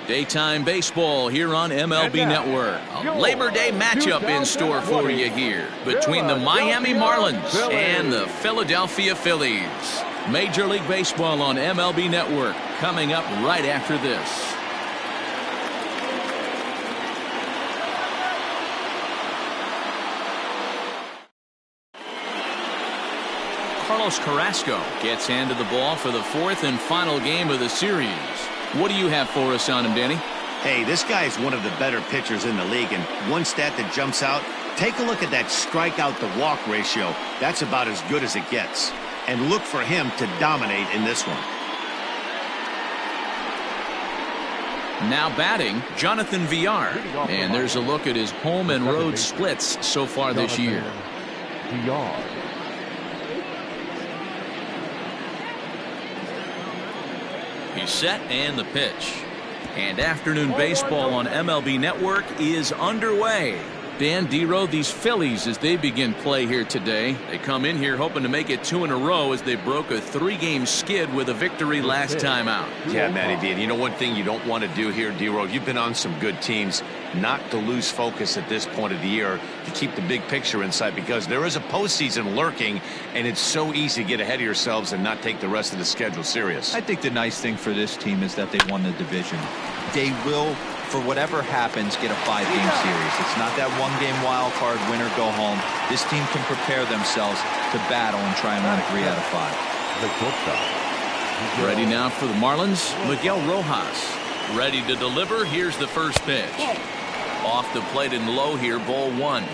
Daytime baseball here on MLB Network. A Labor Day matchup in store for you here between the Miami Marlins and the Philadelphia Phillies. Major League Baseball on MLB Network coming up right after this. Carrasco gets handed the ball for the fourth and final game of the series. What do you have for us on him, Danny? Hey, this guy is one of the better pitchers in the league, and one stat that jumps out, take a look at that strikeout to walk ratio. That's about as good as it gets. And look for him to dominate in this one. Now batting, Jonathan Villar. And there's a look at his home and road splits so far this year. Villar. He's set and the pitch. And afternoon baseball on MLB Network is underway. Dan Dero, these Phillies, as they begin play here today, they come in here hoping to make it 2 in a row as they broke a 3-game skid with a victory last time out. Yeah, Matty B. And you know one thing you don't want to do here, Dero, you've been on some good teams, not to lose focus at this point of the year, to keep the big picture in sight, because there is a postseason lurking, and it's so easy to get ahead of yourselves and not take the rest of the schedule serious. I think the nice thing for this team is that they won the division. They will, for whatever happens, get a 5-game series. It's not that 1-game wild card, win or go home. This team can prepare themselves to battle and try and win 3 out of 5. Ready now for the Marlins, Miguel Rojas. Ready to deliver. Here's the first pitch. Off the plate and low here, ball 1.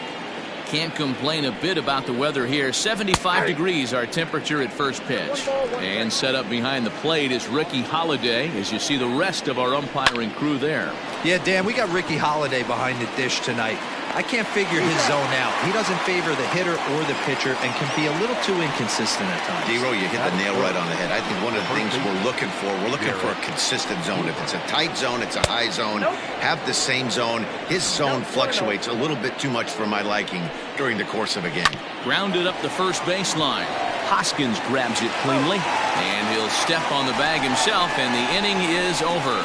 Can't complain a bit about the weather here. 75 degrees our temperature at first pitch. And set up behind the plate is Ricky Holiday, as you see the rest of our umpiring crew there. Yeah, Dan, we got Ricky Holiday behind the dish tonight. I can't figure his zone out. He doesn't favor the hitter or the pitcher and can be a little too inconsistent at times. Dero, you hit the nail right on the head. I think one of the things we're looking for a consistent zone. If it's a tight zone, it's a high zone. Have the same zone. His zone fluctuates a little bit too much for my liking during the course of a game. Grounded up the first baseline. Hoskins grabs it cleanly, and he'll step on the bag himself, and the inning is over.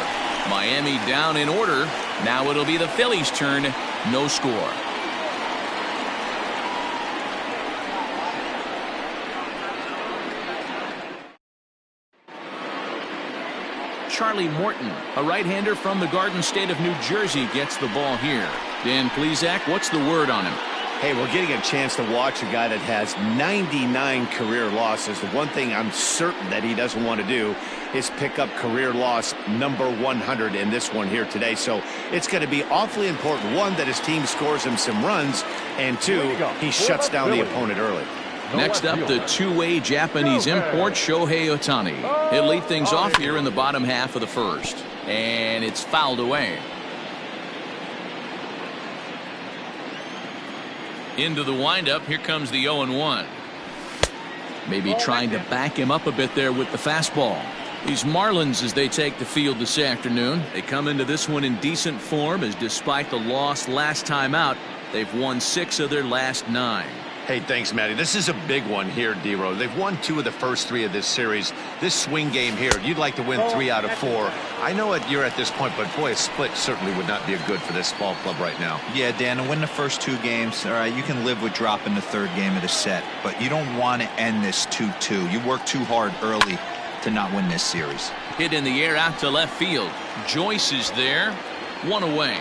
Miami down in order. Now it'll be the Phillies' turn. No score. Charlie Morton, a right-hander from the Garden State of New Jersey, gets the ball here. Dan Plesac, what's the word on him? Hey, we're getting a chance to watch a guy that has 99 career losses. The one thing I'm certain that he doesn't want to do is pick up career loss number 100 in this one here today. So it's going to be awfully important, one, that his team scores him some runs, and two, he shuts down the opponent early. Next up, the two-way Japanese import, Shohei Ohtani. He'll lead things off here in the bottom half of the first. And it's fouled away. Into the windup, here comes the 0-1. Maybe trying to back him up a bit there with the fastball. These Marlins, as they take the field this afternoon, they come into this one in decent form, as despite the loss last time out, they've won 6 of their last 9. Hey, thanks, Matty. This is a big one here, Dero. They've won 2 of the first 3 of this series. This swing game here, you'd like to win 3 out of 4. I know you're at this point, but boy, a split certainly would not be a good for this ball club right now. Yeah, Dan, to win the first 2 games, all right, you can live with dropping the 3rd game of the set, but you don't want to end this 2-2. You work too hard early to not win this series. Hit in the air out to left field. Joyce is there. 1 away.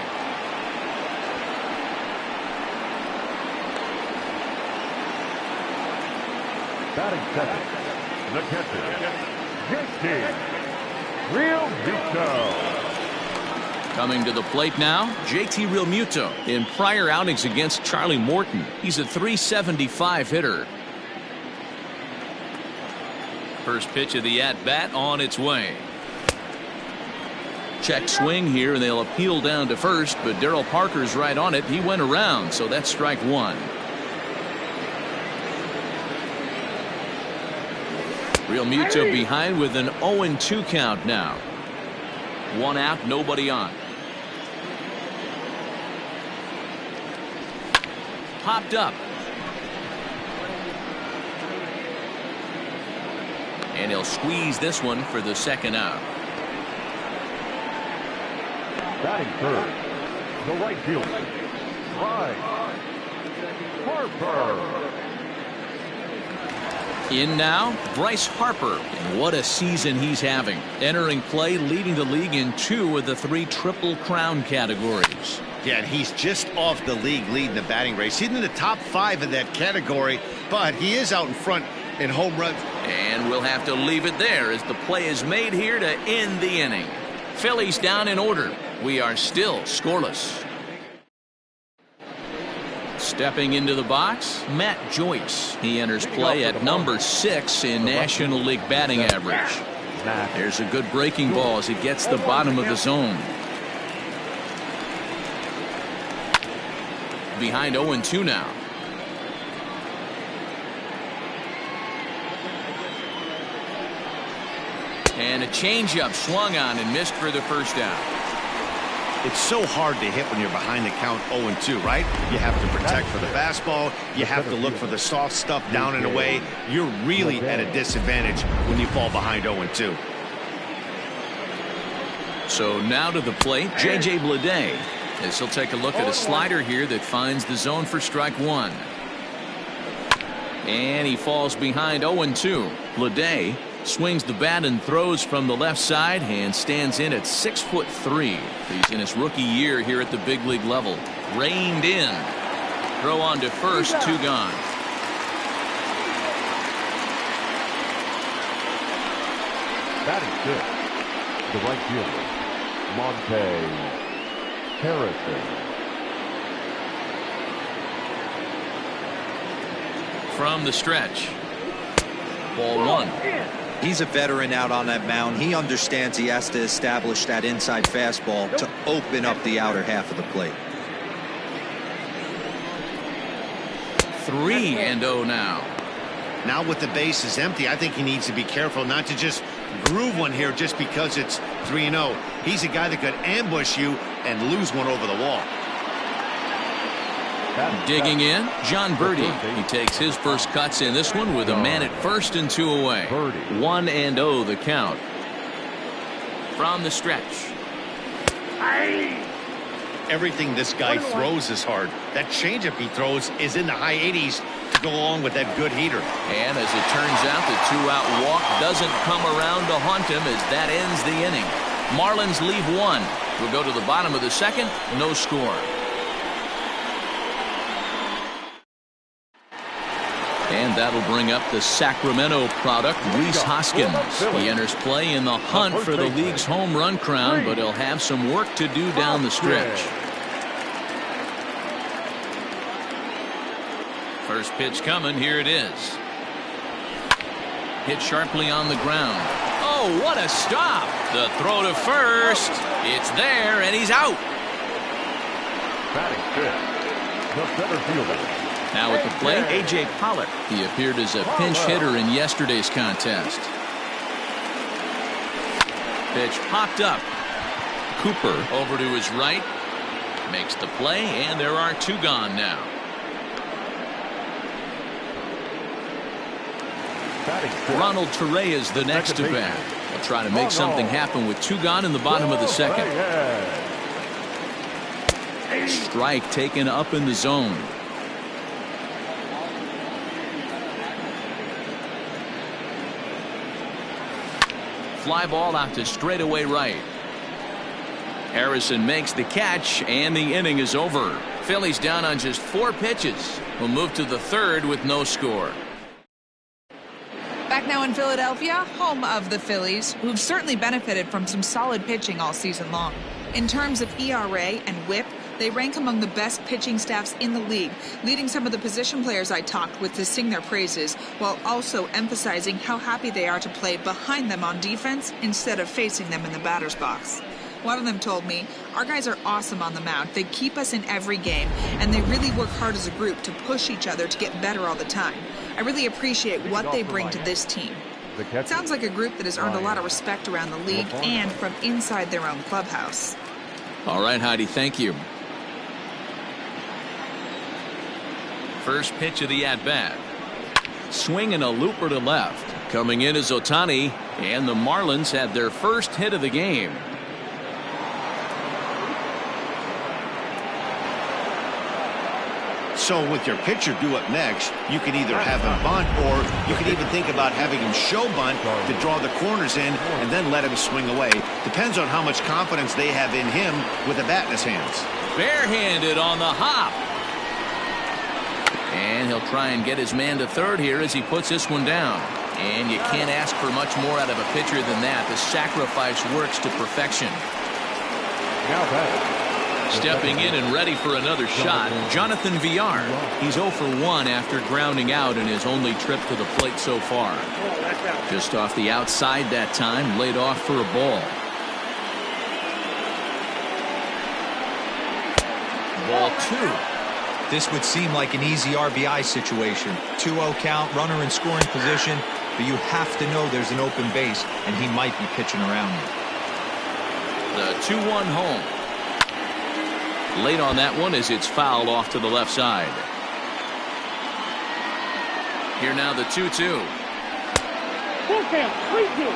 Batting second, the catcher, JT Realmuto. Coming to the plate now, JT Realmuto. In prior outings against Charlie Morton, he's a .375 hitter. First pitch of the at-bat on its way. Check swing here, and they'll appeal down to first, but Darryl Parker's right on it. He went around, so that's strike 1. Realmuto behind with an 0-2 count now. 1 out, nobody on. Popped up. And he'll squeeze this one for the 2nd out. Batting third, the right fielder, Bryce Harper. In now, Bryce Harper. And what a season he's having. Entering play, leading the league in 2 of the 3 Triple Crown categories. Yeah, and he's just off the league leading the batting race. He's in the top 5 in that category, but he is out in front in home runs. And we'll have to leave it there as the play is made here to end the inning. Phillies down in order. We are still scoreless. Stepping into the box, Matt Joyce. He enters play at number 6 in National League batting average. There's a good breaking ball as it gets the bottom of the zone. Behind 0-2 now. And a changeup swung on and missed for the first down. It's so hard to hit when you're behind the count 0-2, right? You have to protect for the fastball. You have to look for the soft stuff down and away. You're really at a disadvantage when you fall behind 0-2. So now to the plate, J.J. Bleday, as he'll take a look at a slider here that finds the zone for strike 1. And he falls behind 0-2. Bleday swings the bat and throws from the left side and stands in at 6'3". He's in his rookie year here at the big league level. Reined in. Throw on to first, 2 gone. Batting fifth, the right fielder, Monty Harrison. From the stretch. Ball 1. He's a veteran out on that mound. He understands he has to establish that inside fastball to open up the outer half of the plate. 3-0 now. Now with the bases empty, I think he needs to be careful not to just groove one here just because it's 3-0. He's a guy that could ambush you and lose one over the wall. Digging in, John Birdie. He takes his first cuts in this one with a man at first and 2 away. 1-0 the count. From the stretch. Everything this guy throws is hard. That changeup he throws is in the high 80s to go along with that good heater. And as it turns out, the 2-out walk doesn't come around to haunt him as that ends the inning. Marlins leave 1. We'll go to the bottom of the second. No score. And that'll bring up the Sacramento product, Rhys Hoskins. He enters play in the hunt for the league's home run crown, but he'll have some work to do down the stretch. First pitch coming. Here it is. Hit sharply on the ground. Oh, what a stop. The throw to first. It's there, and he's out. Batting fifth, the center fielder. Now at the plate, A.J. Pollock. He appeared as a pinch hitter in yesterday's contest. Pitch popped up. Cooper over to his right. Makes the play, and there are 2 gone now. Ronald Torre is the next to bat. He'll try to make something happen with 2 gone in the bottom of the second. Strike taken up in the zone. Fly ball out to straightaway right. Harrison makes the catch, and the inning is over. Phillies down on just 4 pitches. We'll move to the third with no score. Back now in Philadelphia, home of the Phillies, who've certainly benefited from some solid pitching all season long. In terms of ERA and WHIP, they rank among the best pitching staffs in the league, leading some of the position players I talked with to sing their praises, while also emphasizing how happy they are to play behind them on defense instead of facing them in the batter's box. One of them told me, "Our guys are awesome on the mound. They keep us in every game, and they really work hard as a group to push each other to get better all the time. I really appreciate what they bring to this team." It sounds like a group that has earned a lot of respect around the league and from inside their own clubhouse. All right, Heidi, thank you. First pitch of the at-bat. Swinging a looper to left. Coming in is Ohtani, and the Marlins had their first hit of the game. So with your pitcher due up next, you can either have him bunt, or you can even think about having him show bunt to draw the corners in and then let him swing away. Depends on how much confidence they have in him with a bat in his hands. Barehanded on the hop. And he'll try and get his man to third here as he puts this one down. And you can't ask for much more out of a pitcher than that. The sacrifice works to perfection. Now batting. Stepping in and ready for another shot, Jonathan Villar. He's 0 for 1 after grounding out in his only trip to the plate so far. Just off the outside that time, laid off for a ball. Ball 2. This would seem like an easy RBI situation. 2-0 count, runner in scoring position, but you have to know there's an open base, and he might be pitching around you. The 2-1 home. Late on that one as it's fouled off to the left side. Here now the 2-2. Full count, 3-2.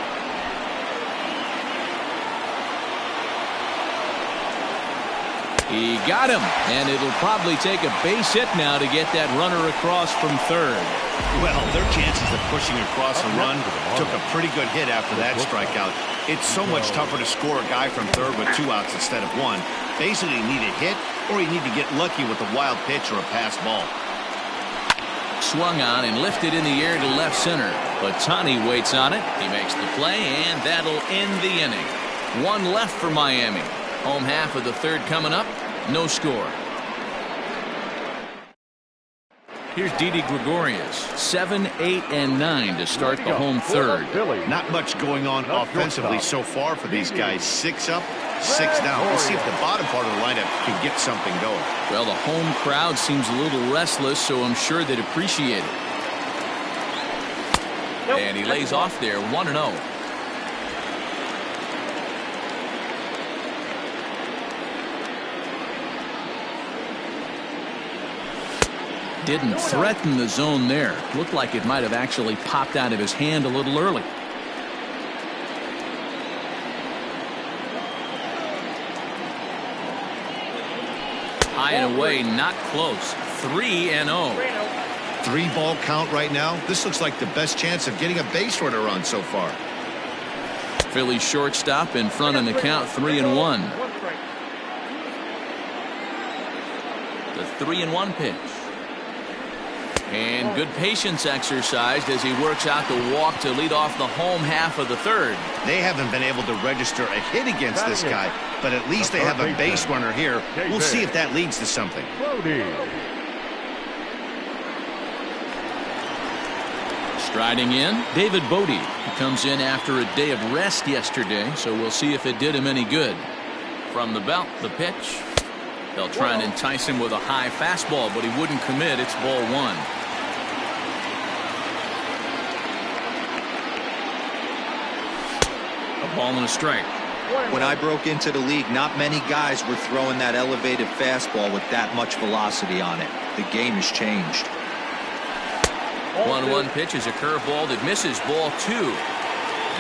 He got him, and it'll probably take a base hit now to get that runner across from third. Well, their chances of pushing across a run took a pretty good hit after that strikeout. It's so much tougher to score a guy from third with 2 outs instead of 1. Basically, you need a hit, or you need to get lucky with a wild pitch or a pass ball. Swung on and lifted in the air to left center, but Tani waits on it. He makes the play, and that'll end the inning. 1 left for Miami. Home half of the third coming up. No score. Here's Didi Gregorius. 7, 8, and 9 to start the home third. Not much going on offensively so far for these guys. 6 up, 6 down. We'll see if the bottom part of the lineup can get something going. Well, the home crowd seems a little restless, so I'm sure they'd appreciate it. And he lays off there, 1-0. Didn't threaten the zone there. Looked like it might have actually popped out of his hand a little early. High and away, not close. 3-0. 3-ball count right now. This looks like the best chance of getting a base runner on so far. Phillies shortstop in front in the count, 3-1. The 3-1 pitch. And good patience exercised as he works out the walk to lead off the home half of the third. They haven't been able to register a hit against this guy, but at least they have a base runner here. We'll see if that leads to something. Striding in, David Bodie. He comes in after a day of rest yesterday, so we'll see if it did him any good. From the belt, the pitch. They'll try and entice him with a high fastball, but he wouldn't commit. It's ball 1. A ball and a strike. When I broke into the league, not many guys were throwing that elevated fastball with that much velocity on it. The game has changed. 1-1 pitch is a curveball that misses, ball 2.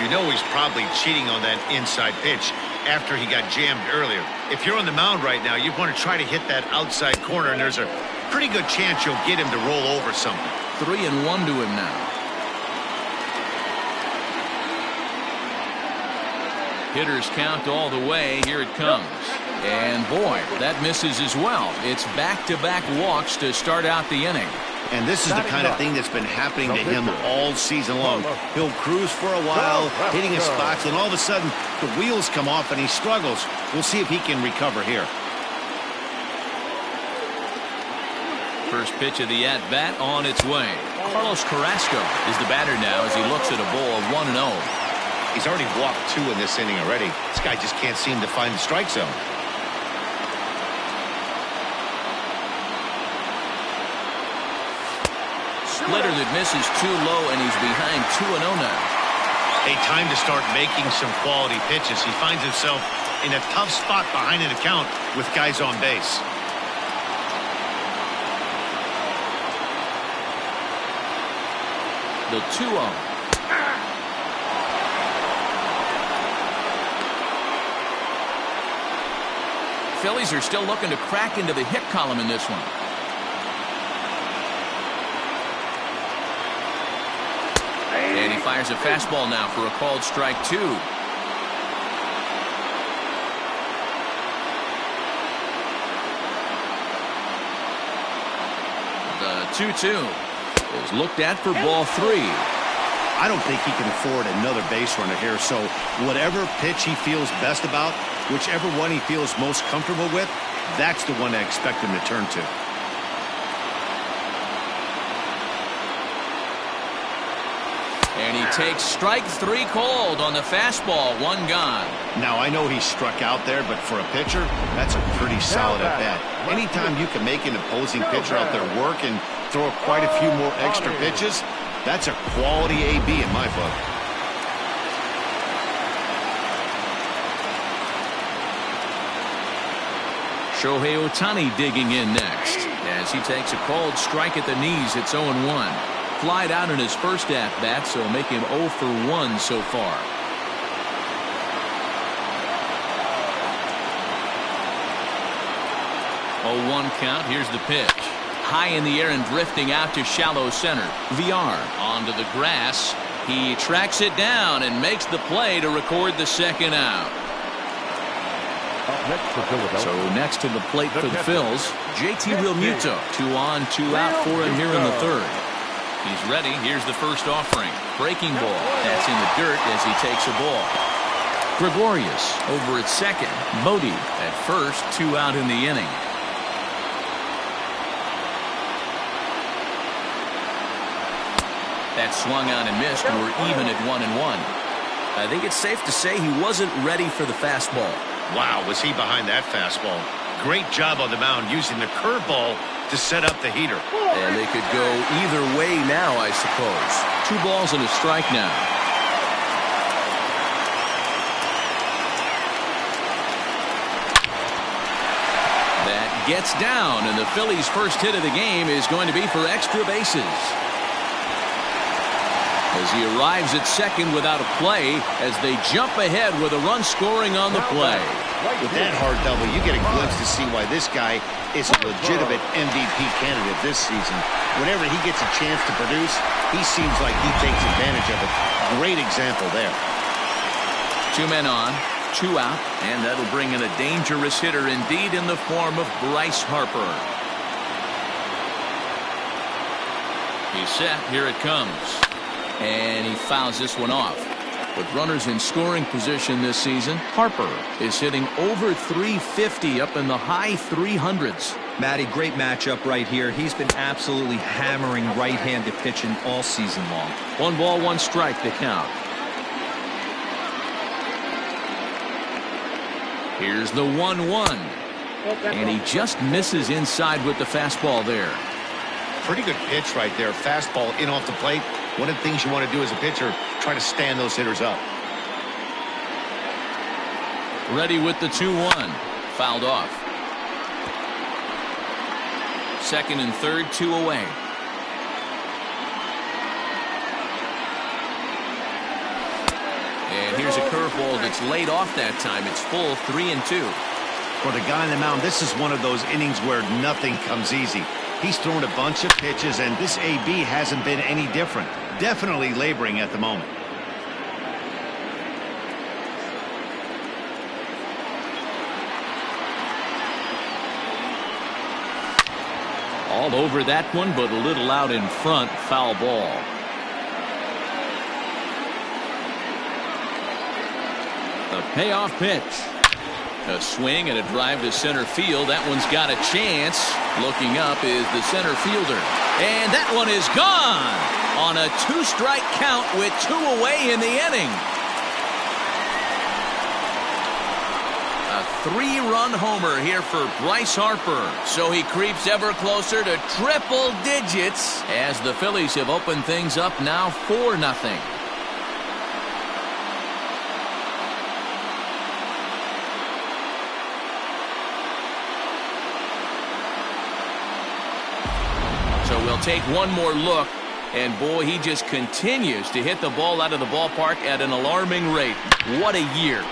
You know he's probably cheating on that inside pitch after he got jammed earlier. If you're on the mound right now, you want to try to hit that outside corner, and there's a pretty good chance you'll get him to roll over something. 3-1 to him now. Hitters count all the way. Here it comes. And boy, that misses as well. It's back-to-back walks to start out the inning. And this is the kind of thing that's been happening to him all season long. He'll cruise for a while, hitting his spots, and all of a sudden the wheels come off and he struggles. We'll see if he can recover here. First pitch of the at-bat on its way. Carlos Carrasco is the batter now as he looks at a ball of 1-0. He's already walked 2 in this inning already. This guy just can't seem to find the strike zone. Splitter that misses too low, and he's behind 2-0 now. A time to start making some quality pitches. He finds himself in a tough spot behind an account with guys on base. The 2-0. Phillies are still looking to crack into the hit column in this one. fires a fastball now for a called strike 2. The 2-2 is looked at for ball 3. I don't think he can afford another base runner here, so whatever pitch he feels best about, whichever one he feels most comfortable with, that's the one I expect him to turn to. And he takes strike 3 called on the fastball. 1 gone. Now, I know he struck out there, but for a pitcher, that's a pretty solid at-bat. Anytime you can make an opposing pitcher out there work and throw quite a few more extra pitches, that's a quality AB in my book. Shohei Ohtani digging in next as he takes a called strike at the knees. It's 0-1. Flied out in his first at-bat, so make him 0 for 1 so far. Oh, 1 count. Here's the pitch. High in the air and drifting out to shallow center. VR onto the grass. He tracks it down and makes the play to record the second out. So next to the plate for the Phils, JT Realmuto. 2 on, 2 out for him here in the third. He's ready. Here's the first offering. Breaking ball. That's in the dirt as he takes a ball. Gregorius over at second. Modi at first. 2 out in the inning. That swung on and missed. We're even at 1-1. I think it's safe to say he wasn't ready for the fastball. Wow, was he behind that fastball. Great job on the mound using the curveball to set up the heater. And they could go either way now, I suppose. 2 balls and a strike now. That gets down, and the Phillies' first hit of the game is going to be for extra bases. As he arrives at second without a play, as they jump ahead with a run scoring on the play. With that hard double, you get a glimpse to see why this guy is a legitimate MVP candidate this season. Whenever he gets a chance to produce, he seems like he takes advantage of it. Great example there. 2 men on, 2 out, and that'll bring in a dangerous hitter indeed in the form of Bryce Harper. He's set. Here it comes. And he fouls this one off. With runners in scoring position this season, Harper is hitting over 350, up in the high 300s. Matty, great matchup right here. He's been absolutely hammering right-handed pitching all season long. 1 ball, 1 strike to count. Here's the 1-1. And he just misses inside with the fastball there. Pretty good pitch right there. Fastball in off the plate. One of the things you want to do as a pitcher, try to stand those hitters up. Ready with the 2-1. Fouled off. Second and third, 2 away. And here's a curveball that's laid off that time. It's full, 3-2. For the guy on the mound, this is one of those innings where nothing comes easy. He's thrown a bunch of pitches, and this AB hasn't been any different. Definitely laboring at the moment. All over that one, but a little out in front. Foul ball. The payoff pitch. A swing and a drive to center field. That one's got a chance. Looking up is the center fielder. And that one is gone on a 2-strike count with 2 away in the inning. A 3-run homer here for Bryce Harper. So he creeps ever closer to triple digits as the Phillies have opened things up now 4-0. So we'll take one more look, and boy, he just continues to hit the ball out of the ballpark at an alarming rate. What a year.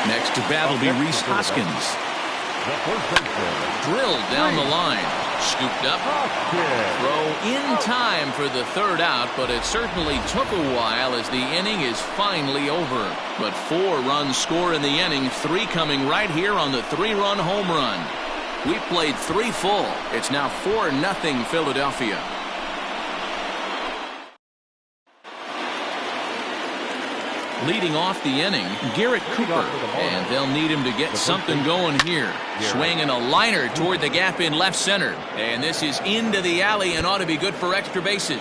Next Next to bat will be Rhys Hoskins. The first baseman. Drilled down the line. Scooped up. Throw in time for the third out, but it certainly took a while as the inning is finally over. But 4 runs score in the inning, 3 coming right here on the 3-run home run. We played 3 full. It's now 4-0 Philadelphia. Leading off the inning, Garrett Cooper, and they'll need him to get something going here. Swinging a liner toward the gap in left center, and this is into the alley and ought to be good for extra bases.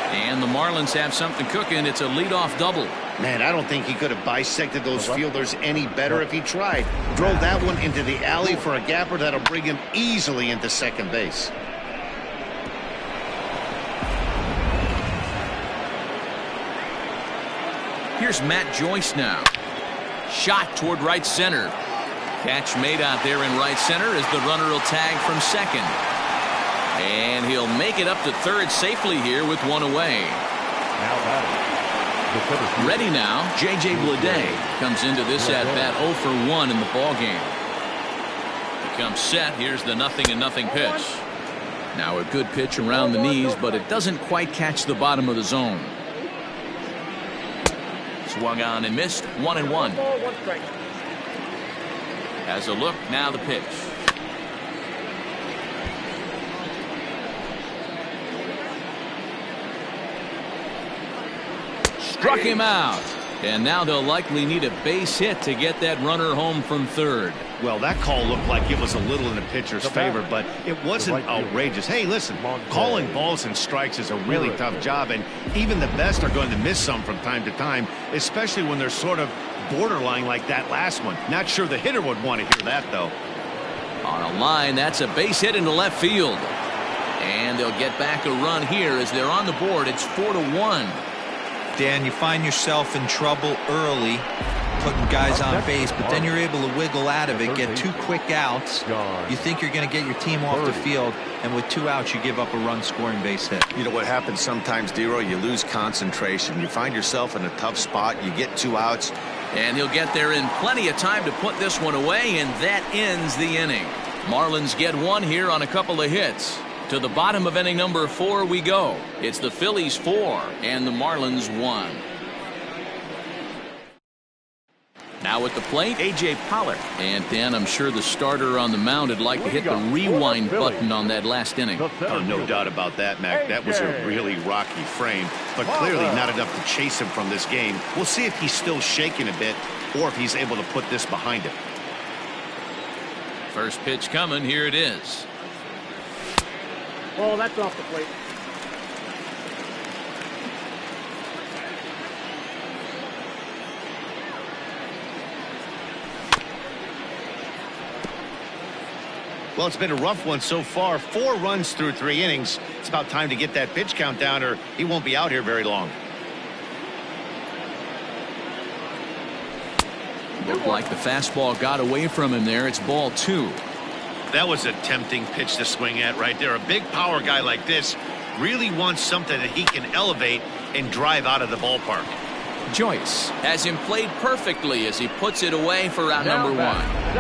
And the Marlins have something cooking. It's a leadoff double. Man, I don't think he could have bisected those fielders any better if he tried. Drove that one into the alley for a gapper that'll bring him easily into second base. Here's Matt Joyce now. Shot toward right center. Catch made out there in right center as the runner will tag from second. And he'll make it up to third safely here with 1 away. Ready now, J.J. Bleday comes into this at-bat 0 for 1 in the ballgame. He comes set. Here's the 0-0 pitch. Now a good pitch around the knees, but it doesn't quite catch the bottom of the zone. Swung on and missed. 1-1. Has a look. Now the pitch. Struck him out. And now they'll likely need a base hit to get that runner home from third. Well, that call looked like it was a little in the pitcher's favor, but it wasn't outrageous. Hey, listen, calling balls and strikes is a really tough job, and even the best are going to miss some from time to time, especially when they're sort of borderline like that last one. Not sure the hitter would want to hear that, though. On a line, that's a base hit into left field. And they'll get back a run here as they're on the board. It's 4-1. Dan, you find yourself in trouble early putting guys on base, but then you're able to wiggle out of it, get 2 quick outs. You think you're going to get your team off the field, and with 2 outs you give up a run scoring base hit. You know what happens sometimes, D-Roy? You lose concentration. You find yourself in a tough spot. You get 2 outs. And he'll get there in plenty of time to put this one away, and that ends the inning. Marlins get 1 here on a couple of hits. To the bottom of inning number 4 we go. It's the Phillies 4 and the Marlins 1. Now at the plate, A.J. Pollock. And Dan, I'm sure the starter on the mound would like to hit the rewind button on that last inning. Oh, no doubt about that, Mac. That was a really rocky frame, but clearly not enough to chase him from this game. We'll see if he's still shaking a bit or if he's able to put this behind him. First pitch coming. Here it is. Oh, that's off the plate. Well, it's been a rough one so far. 4 runs through 3 innings. It's about time to get that pitch count down or he won't be out here very long. Looked like the fastball got away from him there. It's ball 2. That was a tempting pitch to swing at right there. A big power guy like this really wants something that he can elevate and drive out of the ballpark. Joyce has him played perfectly as he puts it away for out number 1.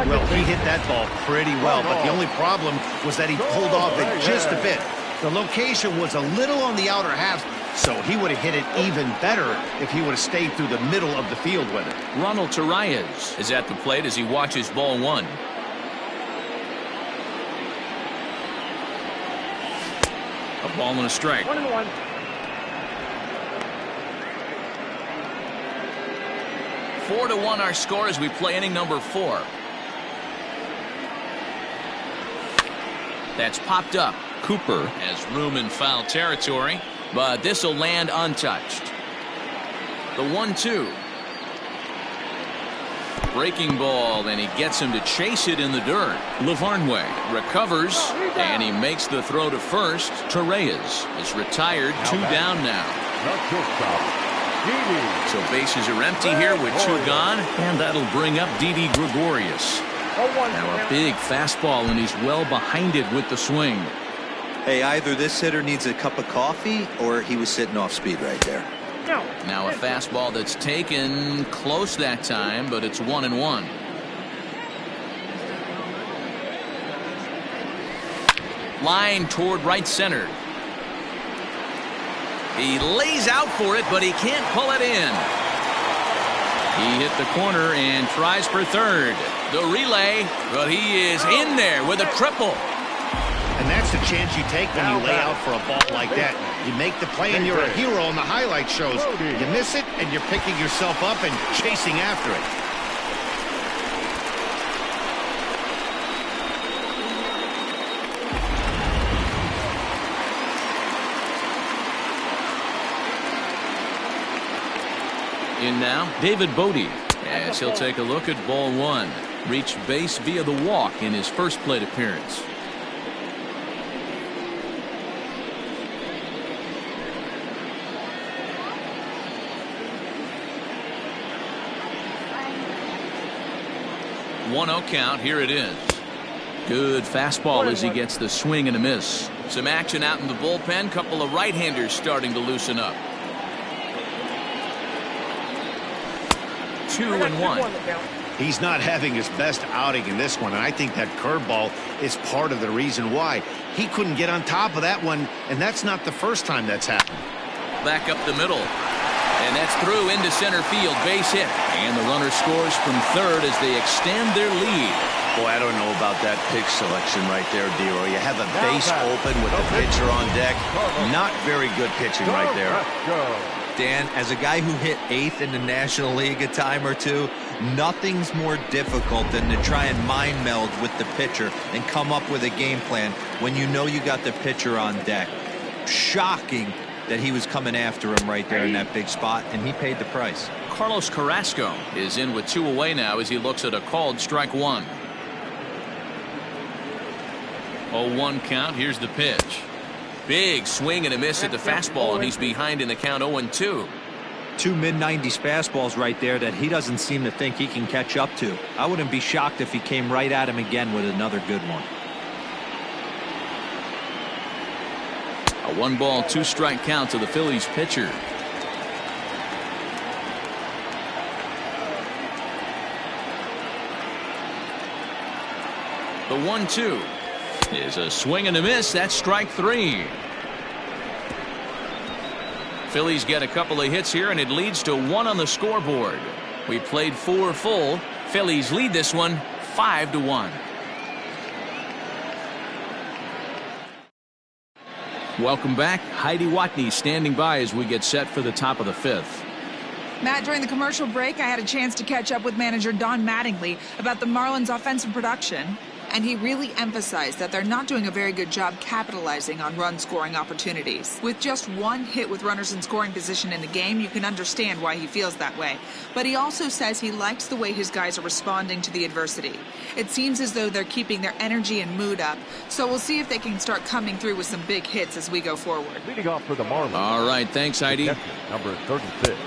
Well, he hit that ball pretty well, but the only problem was that he pulled off it just a bit. The location was a little on the outer half, so he would have hit it even better if he would have stayed through the middle of the field with it. Ronald Torreyes is at the plate as he watches ball 1. A ball and a strike. 1-1. Four to 1 our score as we play inning number 4. That's popped up. Cooper has room in foul territory, but this will land untouched. The 1-2. Breaking ball, and he gets him to chase it in the dirt. Lavarnway recovers, and he makes the throw to first. Torreyes is retired. 2 down now. So bases are empty here with 2 gone, and that'll bring up Didi Gregorius. Now a big fastball, and he's well behind it with the swing. Hey, either this hitter needs a cup of coffee or he was sitting off speed right there. Now a fastball that's taken close that time, but it's 1-1. Line toward right center. He lays out for it, but he can't pull it in. He hit the corner and tries for third. The relay, but he is in there with a triple. And that's the chance you take when you lay out for a ball like that. You make the play and you're a hero on the highlight shows. You miss it and you're picking yourself up and chasing after it. In now, David Bodie, as he'll take a look at ball one. Reached base via the walk in his first plate appearance. One-0 count. Here it is. Good fastball as he gets the swing and a miss. Some action out in the bullpen. Couple of right-handers starting to loosen up. 2-1. He's not having his best outing in this one, and I think that curveball is part of the reason why. He couldn't get on top of that one, and that's not the first time that's happened. Back up the middle. And that's through into center field. Base hit. And the runner scores from third as they extend their lead. Boy, I don't know about that pitch selection right there, D-Roy. You have a base open with the pitcher on deck. Not very good pitching right there. Dan, as a guy who hit 8th in the National League a time or two, nothing's more difficult than to try and mind meld with the pitcher and come up with a game plan when you know you got the pitcher on deck. Shocking that he was coming after him right there in that big spot, and he paid the price. Carlos Carrasco is in with 2 away now as he looks at a called strike one. 0-1 count. Here's the pitch. Big swing and a miss at the fastball, and he's behind in the count 0-2. 2 mid-90s fastballs right there that he doesn't seem to think he can catch up to. I wouldn't be shocked if he came right at him again with another good one. A 1-ball, 2-strike count to the Phillies pitcher. The 1-2 is a swing and a miss. That's strike 3. Phillies get a couple of hits here, and it leads to 1 on the scoreboard. We played 4 full. Phillies lead this one 5-1. Welcome back. Heidi Watney standing by as we get set for the top of the 5th. Matt, during the commercial break, I had a chance to catch up with manager Don Mattingly about the Marlins' offensive production, and he really emphasized that they're not doing a very good job capitalizing on run-scoring opportunities. With just 1 hit with runners in scoring position in the game, you can understand why he feels that way. But he also says he likes the way his guys are responding to the adversity. It seems as though they're keeping their energy and mood up, so we'll see if they can start coming through with some big hits as we go forward. Leading off for the Marlins. All right, thanks, Heidi. Number 36.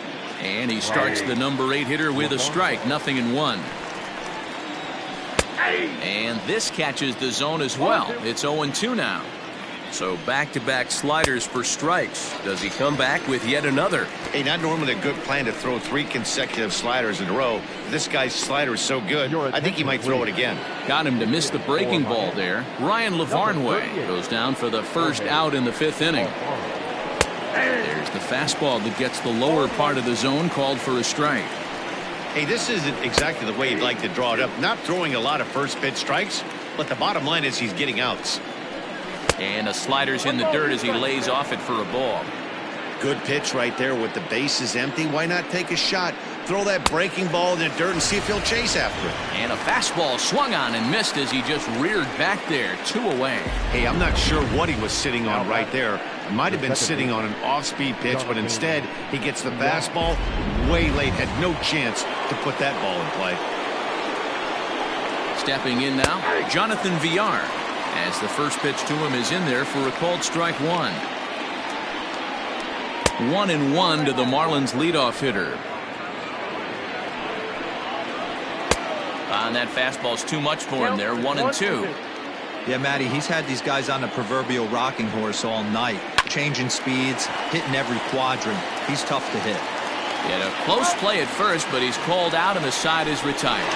And he starts the number 8 hitter with a strike. 0-1. And this catches the zone as well. It's 0-2 now. So back-to-back sliders for strikes. Does he come back with yet another? Hey, not normally a good plan to throw 3 consecutive sliders in a row. This guy's slider is so good, I think he might throw it again. Got him to miss the breaking ball there. Ryan LaVarnway goes down for the first out in the 5th inning. There's the fastball that gets the lower part of the zone, called for a strike. Hey, this isn't exactly the way you'd like to draw it up. Not throwing a lot of first pitch strikes, but the bottom line is he's getting outs. And a slider's in the dirt as he lays off it for a ball. Good pitch right there with the bases empty. Why not take a shot? Throw that breaking ball in the dirt and see if he'll chase after it. And a fastball swung on and missed as he just reared back there. 2 away. Hey, I'm not sure what he was sitting on right there. Might have been sitting on an off-speed pitch, but instead he gets the fastball way late. Had no chance to put that ball in play. Stepping in now, Jonathan Villar, as the first pitch to him is in there for a called strike 1. 1-1 to the Marlins leadoff hitter. And that fastball's too much for him there. 1-2. Yeah, Matty, he's had these guys on the proverbial rocking horse all night, changing speeds, hitting every quadrant. He's tough to hit. He had a close play at first, but he's called out and the side is retired.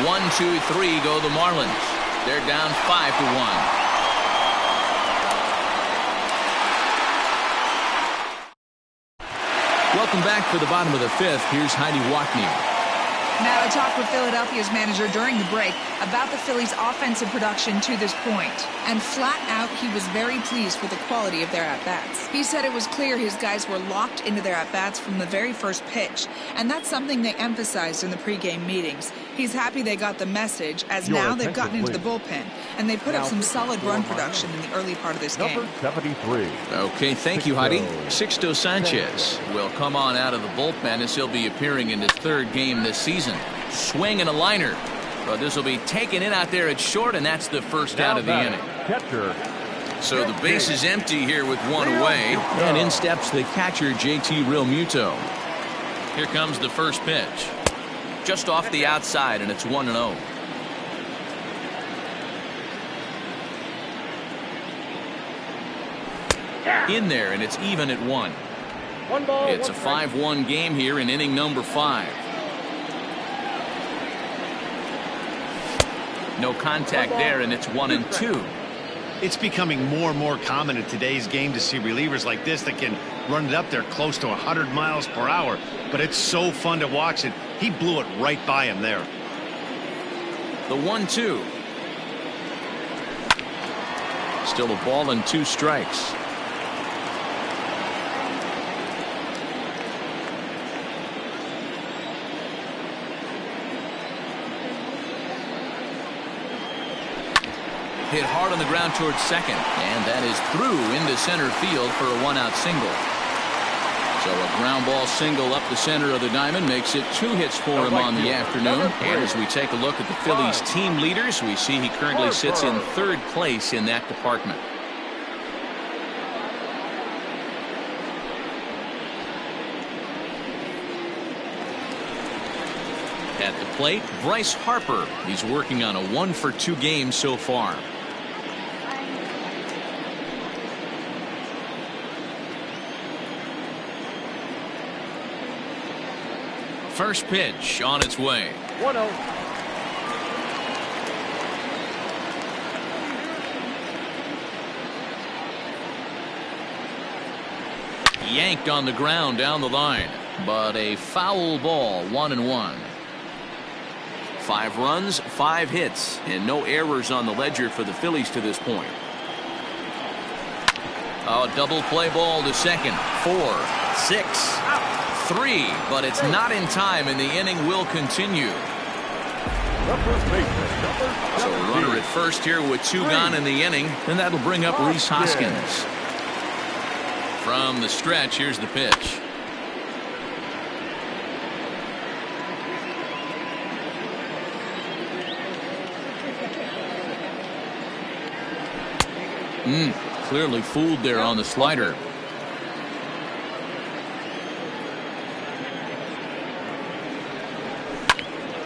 1, 2, 3 go the Marlins. They're down 5-1. Welcome back for the bottom of the fifth. Here's Heidi Watney. Now, I talked with Philadelphia's manager during the break about the Phillies' offensive production to this point. And flat out, he was very pleased with the quality of their at-bats. He said it was clear his guys were locked into their at-bats from the very first pitch. And that's something they emphasized in the pregame meetings. He's happy they got the message, as now they've gotten into the bullpen. And they put up some solid run production in the early part of this game. Number 73. Okay, thank you, Heidi. Sixto Sanchez will come on out of the bullpen as he'll be appearing in his third game this season. Swing and a liner. But this will be taken in out there at short, and that's the first out of the inning. Catcher. So the base is empty here with one away. And in steps the catcher, JT Realmuto. Here comes the first pitch. Just off the outside, and it's 1-0. In there, and it's even at 1. It's a 5-1 game here in inning number 5. No contact there, and it's 1-2. It's becoming more and more common in today's game to see relievers like this that can run it up there close to 100 miles per hour. But it's so fun to watch it. He blew it right by him there. The 1-2. Still a ball and 2 strikes. Hit hard on the ground towards second, and that is through into center field for a 1-out single. So a ground ball single up the center of the diamond makes it 2 hits for him on the afternoon. And as we take a look at the Phillies team leaders, we see he currently sits in 3rd place in that department. At the plate, Bryce Harper. He's working on a 1-for-2 game so far. First pitch on its way. 1-0. Yanked on the ground down the line, but a foul ball. 1-1. 5 runs, 5 hits, and no errors on the ledger for the Phillies to this point. A double play ball to second. 4, 6, 3, but it's not in time, and the inning will continue. So a runner at first here with 2 gone in the inning, and that'll bring up Rhys Hoskins. From the stretch, here's the pitch. Clearly fooled there on the slider.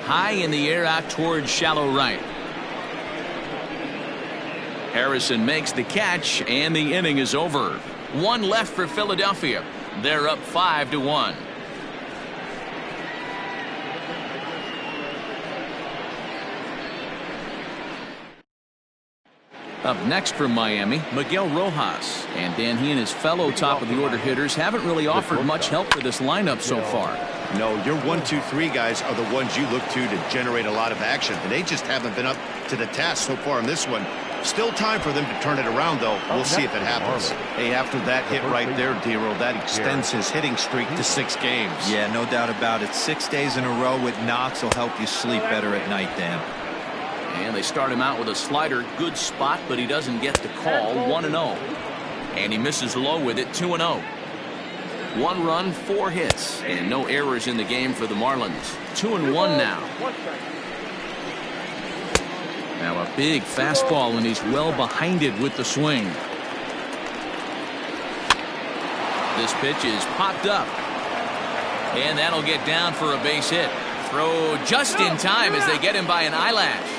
High in the air out towards shallow right. Harrison makes the catch, and the inning is over. 1 left for Philadelphia. They're up 5-1. Up next from Miami, Miguel Rojas. And Dan, he and his fellow top-of-the-order hitters haven't really offered much help for this lineup so far. No, your 1, 2, 3 guys are the ones you look to generate a lot of action. They just haven't been up to the task so far in this one. Still time for them to turn it around, though. We'll see if it happens. Hey, after that hit right there, Dero, that extends his hitting streak to 6 games. Yeah, no doubt about it. 6 days in a row with knocks will help you sleep better at night, Dan. And they start him out with a slider. Good spot, but he doesn't get the call. 1-0. And he misses low with it. 2-0. 1 run, 4 hits, and no errors in the game for the Marlins. 2-1 now. Now a big fastball, and he's well behind it with the swing. This pitch is popped up, and that'll get down for a base hit. Throw just in time as they get him by an eyelash.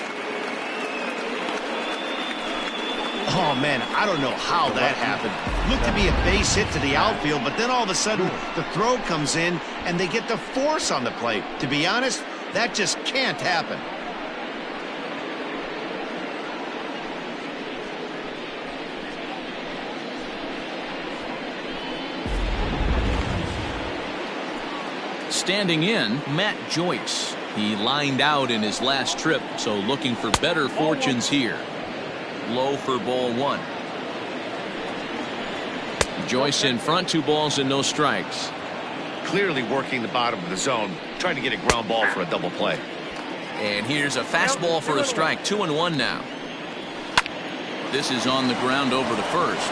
Oh, man, I don't know how that happened. Looked to be a base hit to the outfield, but then all of a sudden the throw comes in and they get the force on the plate. To be honest, that just can't happen. Standing in, Matt Joyce. He lined out in his last trip, so looking for better fortunes here. Low for ball one. Joyce in front, 2 balls and no strikes. Clearly working the bottom of the zone, trying to get a ground ball for a double play. And here's a fastball for a strike. 2-1 now. This is on the ground over to first.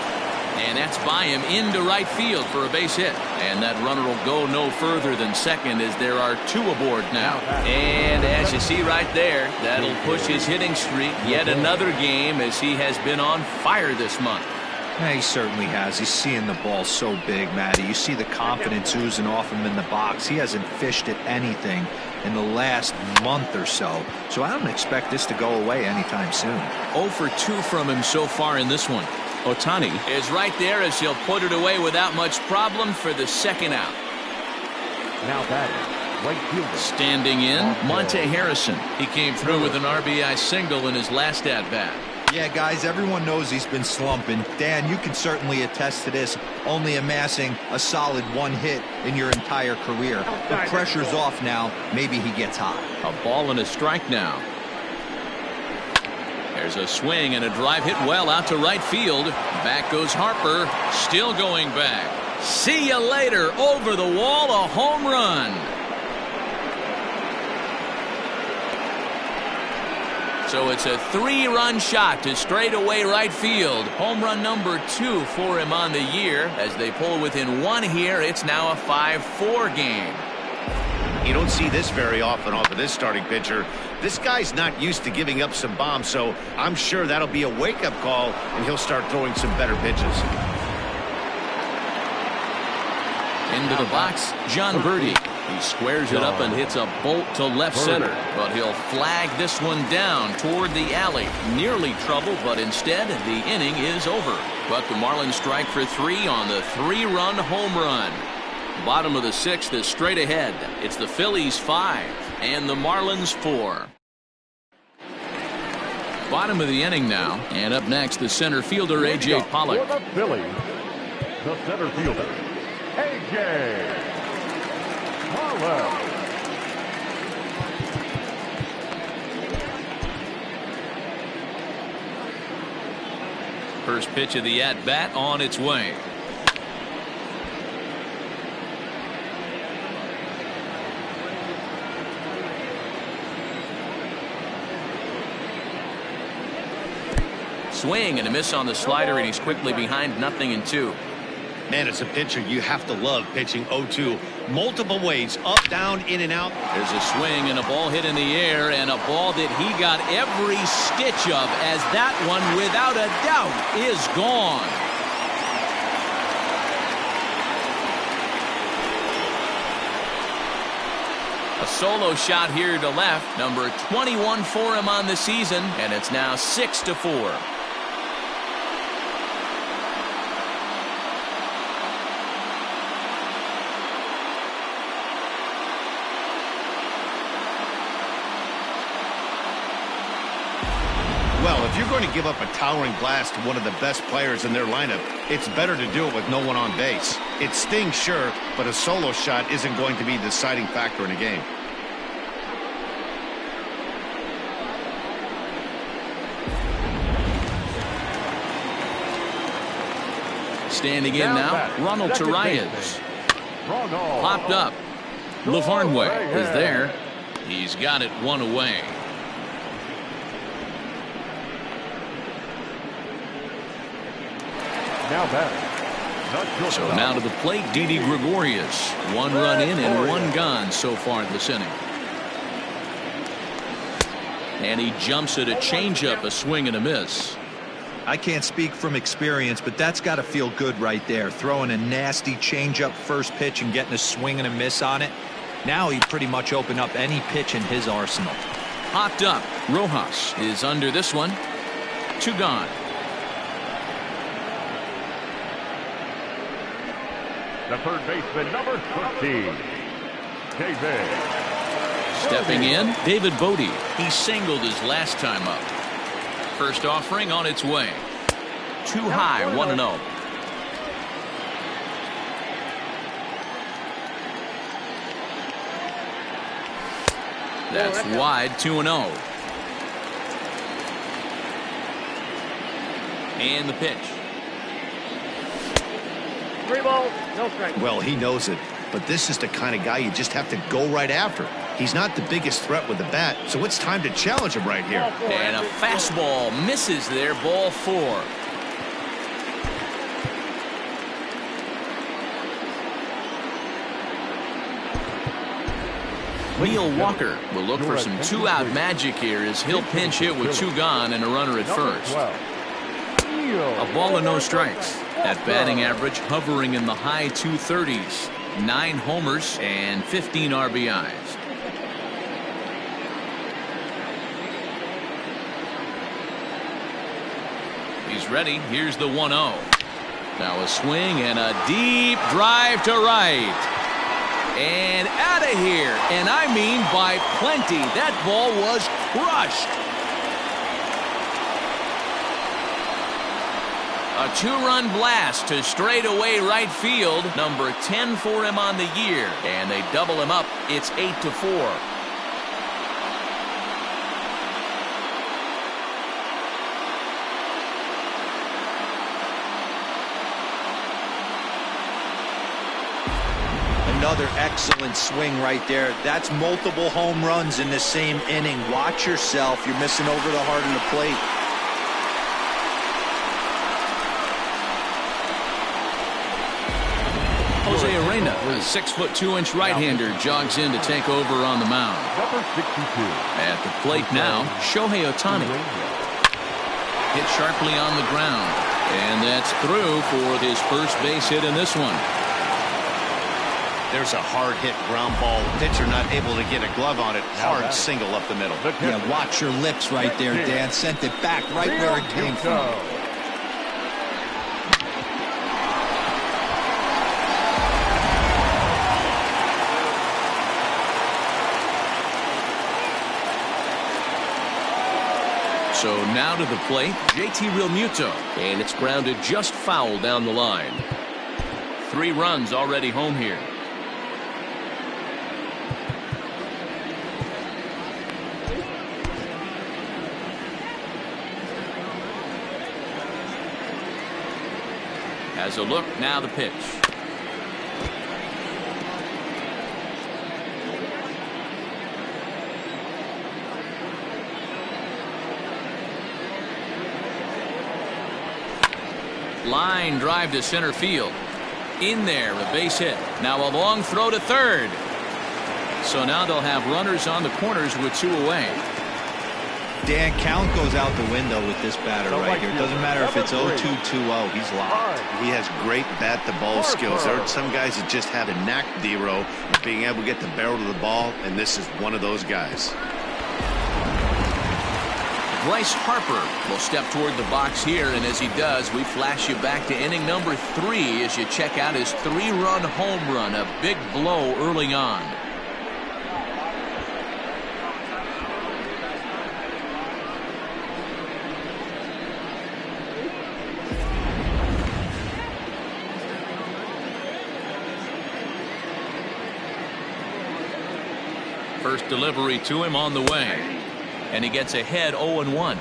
And that's by him into right field for a base hit. And that runner will go no further than second as there are 2 aboard now. And as you see right there, that'll push his hitting streak yet another game as he has been on fire this month. Yeah, he certainly has. He's seeing the ball so big, Matty. You see the confidence oozing off him in the box. He hasn't fished at anything in the last month or so. So I don't expect this to go away anytime soon. 0 for 2 from him so far in this one. Ohtani is right there as he'll put it away without much problem for the second out. Now batting, right fielder. Standing in, Monty Harrison. He came through with an RBI single in his last at-bat. Yeah, guys, everyone knows he's been slumping. Dan, you can certainly attest to this, only amassing a solid 1 hit in your entire career. The pressure's off now. Maybe he gets hot. A ball and a strike now. There's a swing and a drive hit well out to right field. Back goes Harper, still going back. See you later. Over the wall, a home run. So it's a 3-run shot to straightaway right field. Home run number 2 for him on the year. As they pull within 1 here, it's now a 5-4 game. You don't see this very often off of this starting pitcher. This guy's not used to giving up some bombs, so I'm sure that'll be a wake-up call, and he'll start throwing some better pitches. Into the box, John Birdie. He squares it up and hits a bolt to left center, but he'll flag this one down toward the alley. Nearly trouble, but instead the inning is over. But the Marlins strike for 3 on the 3-run home run. Bottom of the 6th is straight ahead. It's the Phillies 5 and the Marlins 4. Bottom of the inning now, and up next the center fielder A.J. Pollock. For the Phillies, the center fielder, A.J. Pollock. First pitch of the at-bat on its way. Swing and a miss on the slider, and he's quickly behind 0-2. Man, as a pitcher, you have to love pitching 0-2 multiple ways, up, down, in, and out. There's a swing and a ball hit in the air, and a ball that he got every stitch of, as that one, without a doubt, is gone. A solo shot here to left, number 21 for him on the season, and it's now 6-4. Well, if you're going to give up a towering blast to one of the best players in their lineup, it's better to do it with no one on base. It stings, sure, but a solo shot isn't going to be the deciding factor in a game. Standing in now, Ronald Torreyes. Popped up. Lavarnway is there. He's got it 1 away. Now batting. So now to the plate, Didi Gregorius. 1 run in and 1 gone so far this inning. And he jumps at a changeup, a swing and a miss. I can't speak from experience, but that's got to feel good right there. Throwing a nasty changeup first pitch and getting a swing and a miss on it. Now he pretty much opened up any pitch in his arsenal. Popped up. Rojas is under this one. 2 gone. The third baseman, number 13, David. Stepping in, David Bodie. He singled his last time up. First offering on its way. Too high, 1-0. That's wide, 2-0. And the pitch. 3 balls, no strike. Well, he knows it, but this is the kind of guy you just have to go right after. He's not the biggest threat with the bat, so it's time to challenge him right here. And a fastball misses there, ball 4. Neil Walker will look for some 2-out magic here as he'll pinch hit with 2 gone and a runner at first. A ball and no strikes. That batting average hovering in the high 230s. 9 homers and 15 RBIs. He's ready. Here's the 1-0. Now a swing and a deep drive to right. And out of here. And I mean by plenty. That ball was crushed. A 2-run blast to straightaway right field. Number 10 for him on the year. And they double him up. It's 8-4. Another excellent swing right there. That's multiple home runs in the same inning. Watch yourself. You're missing over the heart of the plate. Jose Arena, a 6'2" right-hander, jogs in to take over on the mound. Number 62. At the plate now, Shohei Ohtani. Hit sharply on the ground. And that's through for his first base hit in this one. There's a hard hit ground ball. Pitcher not able to get a glove on it. Hard single up the middle. Yeah, watch your lips right there, Dan. Sent it back right where it came from. So now to the plate, JT Realmuto. And it's grounded just foul down the line. 3 runs already home here. As a look, now the pitch. Line drive to center field. In there, a base hit. Now a long throw to third. So now they'll have runners on the corners with 2 away. Dan, count goes out the window with this batter right here. It doesn't matter if it's 0-2, 2-0. He's locked. He has great bat-to-ball skills. There are some guys that just have a knack, D-Row, of being able to get the barrel to the ball, and this is one of those guys. Bryce Harper will step toward the box here, and as he does, we flash you back to inning number 3 as you check out his 3-run home run, a big blow early on. First delivery to him on the way. And he gets ahead 0-1.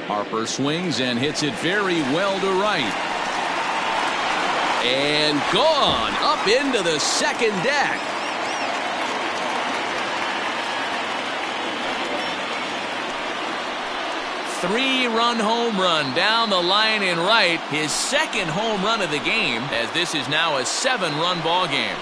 Harper swings and hits it very well to right. And gone up into the second deck. Three-run home run down the line in right. His second home run of the game, as this is now a 7-run ball game.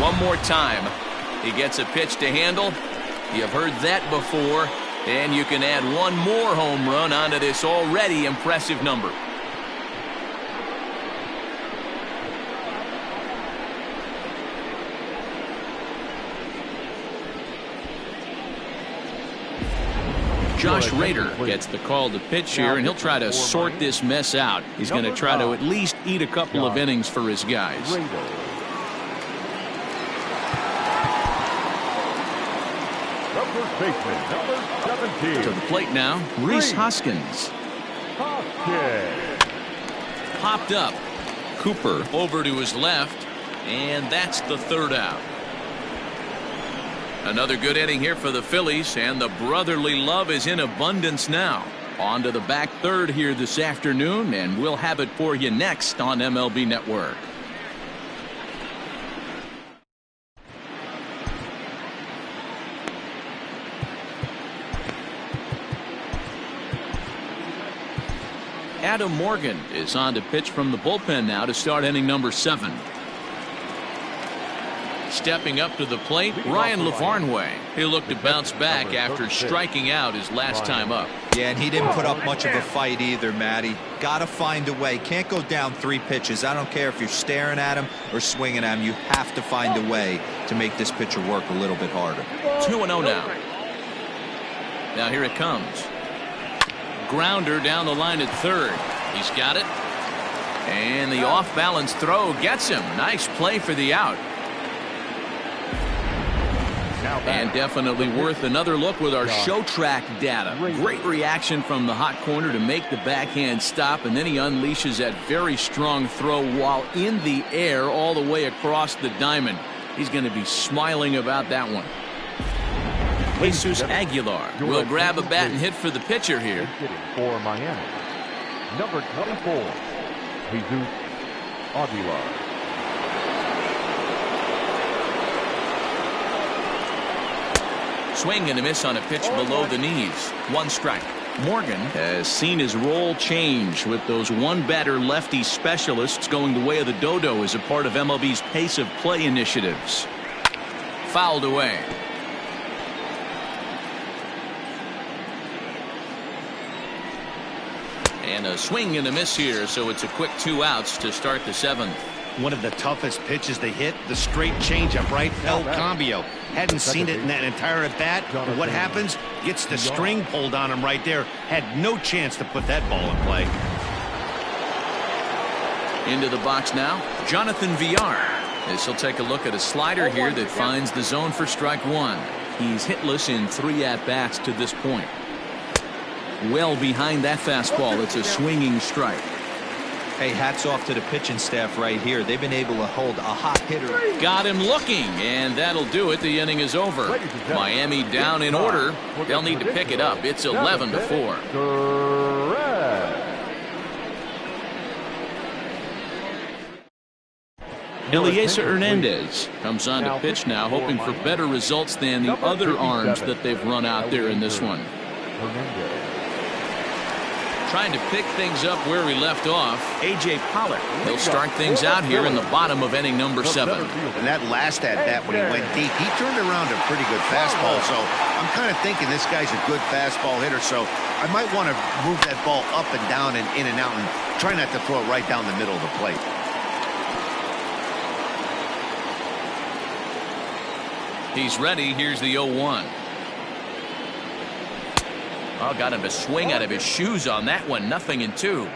One more time. He gets a pitch to handle. You've heard that before. And you can add one more home run onto this already impressive number. Josh Rader gets the call to pitch here, and he'll try to sort this mess out. He's going to try to at least eat a couple of innings for his guys. Number 17. To the plate now, Rhys Hoskins. Popped up. Cooper over to his left, and that's the third out. Another good inning here for the Phillies, and the brotherly love is in abundance now. On to the back third here this afternoon, and we'll have it for you next on MLB Network. Adam Morgan is on to pitch from the bullpen now to start inning number 7. Stepping up to the plate, Ryan LaVarnway. He'll look to bounce back after striking out his last time up. Yeah, and he didn't put up much of a fight either, Matty. Got to find a way. Can't go down 3 pitches. I don't care if you're staring at him or swinging at him. You have to find a way to make this pitcher work a little bit harder. 2-0 now. Now here it comes. Grounder down the line at third. He's got it. And the off-balance throw gets him. Nice play for the out. And definitely worth another look with our show track data. Great reaction from the hot corner to make the backhand stop, and then he unleashes that very strong throw while in the air all the way across the diamond. He's going to be smiling about that one. Jesus Aguilar will grab a bat and hit for the pitcher here. For Miami, number 24, Jesus Aguilar. Swing and a miss on a pitch below the knees. 1 strike. Morgan has seen his role change with those one-batter lefty specialists going the way of the dodo as a part of MLB's pace of play initiatives. Fouled away. And a swing and a miss here, so it's a quick 2 outs to start the 7th. One of the toughest pitches to hit, the straight changeup, right? El Cambio. Hadn't seen it in that entire at bat. But what happens? Gets the string pulled on him right there. Had no chance to put that ball in play. Into the box now, Jonathan Villar. This will take a look at a slider here that finds the zone for strike 1. He's hitless in 3 at-bats to this point. Well behind that fastball. It's a swinging strike. Hey, hats off to the pitching staff right here. They've been able to hold a hot hitter. Got him looking, and that'll do it. The inning is over. Miami down in order. They'll need to pick it up. It's 11-4. Eliezer Hernandez comes on to pitch now, hoping for better results than the other arms that they've run out there in this one. Trying to pick things up where we left off, A.J. Pollock. He'll start things out here in the bottom of inning number 7. And that last at-bat when he went deep, he turned around a pretty good fastball. So I'm kind of thinking this guy's a good fastball hitter. So I might want to move that ball up and down and in and out and try not to throw it right down the middle of the plate. He's ready. Here's the 0-1. Oh, got him to swing out of his shoes on that one. 0-2.